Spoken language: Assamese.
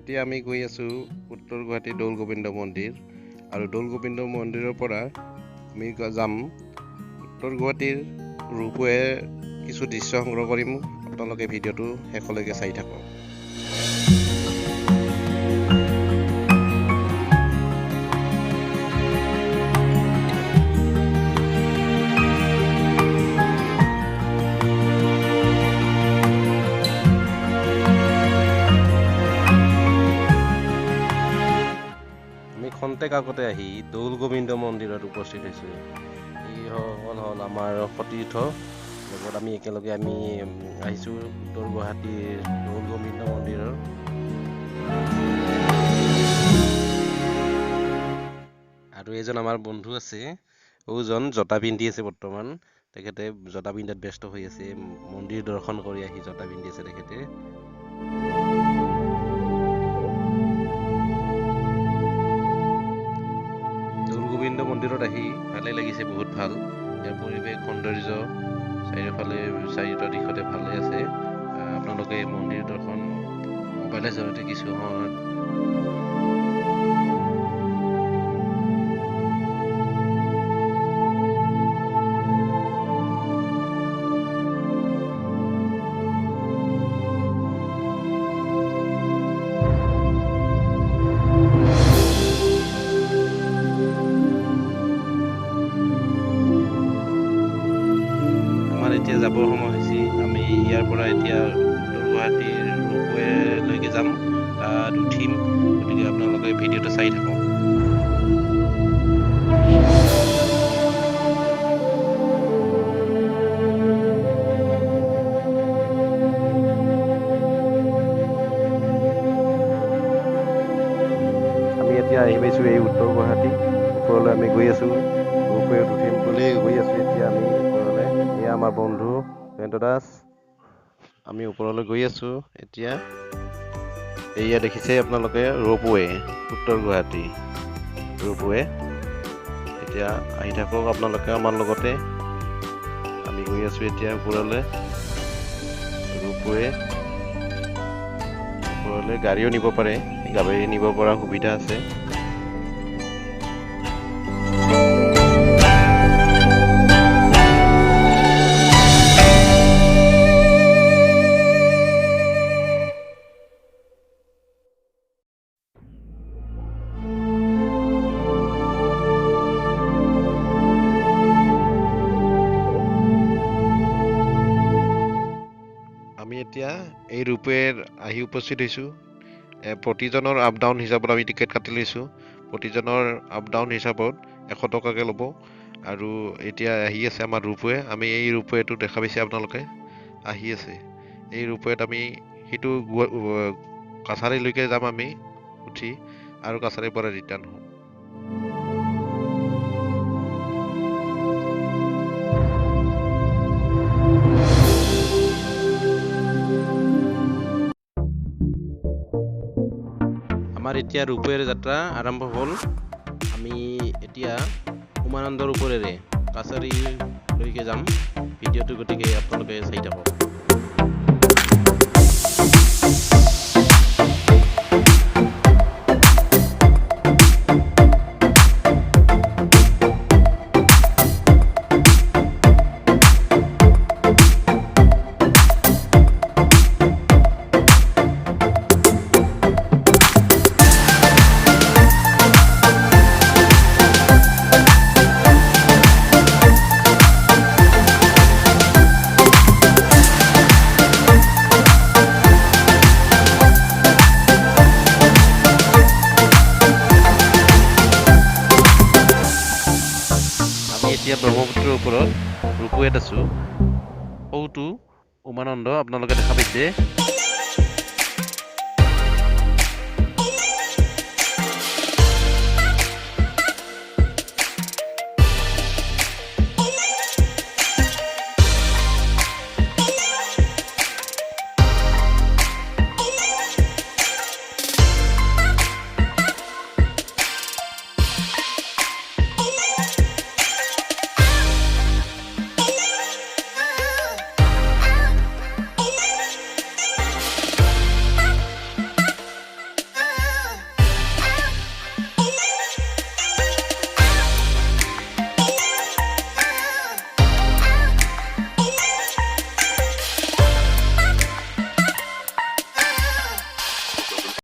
এতিয়া আমি গৈ আছোঁ উত্তৰ গুৱাহাটী দৌল গোবিন্দ মন্দিৰ আৰু দৌল গোবিন্দ মন্দিৰৰ পৰা আমি যাম উত্তৰ গুৱাহাটীৰ ৰূপৱে কিছু দৃশ্য সংগ্ৰহ কৰিম। আপোনালোকে ভিডিঅ'টো শেষলৈকে চাই থাকক। খন্তেক আগতে আহি দৌল গোবিন্দ মন্দিৰত উপস্থিত হৈছোঁ। এইসকল হ'ল আমাৰ সতীৰ্থ, লগত আমি একেলগে আহিছোঁ উত্তৰ গুৱাহাটীৰ দৌল গোবিন্দ মন্দিৰৰ। আৰু এজন আমাৰ বন্ধু আছে, ওজন জোতা পিন্ধি আছে বৰ্তমান। তেখেতে জোতা পিন্ধাত ব্যস্ত হৈ আছে, মন্দিৰ দৰ্শন কৰি আহি জোতা পিন্ধি আছে তেখেতে। গোবিন্দ মন্দিৰত আহি ভালেই লাগিছে, বহুত ভাল। ইয়াৰ পৰিৱেশ সৌন্দৰ্য চাৰিওটা দিশতে ভালে আছে। আপোনালোকে মন্দিৰ দৰ্শন মোবাইলৰ জৰিয়তে কিছু সময় এতিয়া যাবৰ সময় হৈছে। আমি ইয়াৰ পৰা এতিয়া উত্তৰ গুৱাহাটীৰ ৰূপৱেলৈকে যাম, তাত উঠিম। গতিকে আপোনালোকে ভিডিঅ'টো চাই থাকক। আমি এতিয়া আহি পাইছোঁ এই উত্তৰ গুৱাহাটী। ওপৰলৈ আমি গৈ আছোঁ, ৰূপৱেত উঠিম বুলি গৈ আছোঁ এতিয়া আমি ওপৰলৈ। এয়া আমাৰ বন্ধু জয়ন্ত দাস। আমি ওপৰলৈ গৈ আছোঁ এতিয়া। এয়া দেখিছে আপোনালোকে ৰূপৱে, উত্তৰ গুৱাহাটী ৰূপৱে। এতিয়া আহি থাকক আপোনালোকে আমাৰ লগতে। আমি গৈ আছোঁ এতিয়া ওপৰলৈ ৰূপৱে। ওপৰলৈ গাড়ীও নিব পাৰে, গাড়ী নিব পৰা সুবিধা আছে। আমি এতিয়া এই ৰূপৱেৰ আহি উপস্থিত হৈছোঁ। প্ৰতিজনৰ আপ ডাউন হিচাপত আমি টিকেট কাটি লৈছোঁ। প্ৰতিজনৰ আপ ডাউন হিচাপত 100 টকাকৈ ল'ব। আৰু এতিয়া আহি আছে আমাৰ ৰূপৱে। আমি এই ৰূপৱেটো দেখা পাইছে আপোনালোকে আহি আছে। এই ৰূপৱেত আমি সেইটো কাছাৰীলৈকে যাম আমি উঠি, আৰু কাছাৰীৰ পৰা ৰিটাৰ্ণ হ'ম। আমাৰ এতিয়া ৰূপৱেৰ যাত্ৰা আৰম্ভ হ'ল। আমি এতিয়া উমানন্দৰ ওপৰেৰে কাছাৰীলৈকে যাম। ভিডিঅ'টো গতিকে আপোনালোকে চাই থাকক। এতিয়া ব্ৰহ্মপুত্ৰৰ ওপৰত ৰূপৱেত আছোঁ। সৌটো উমানন্দ আপোনালোকে দেখা পাইছে।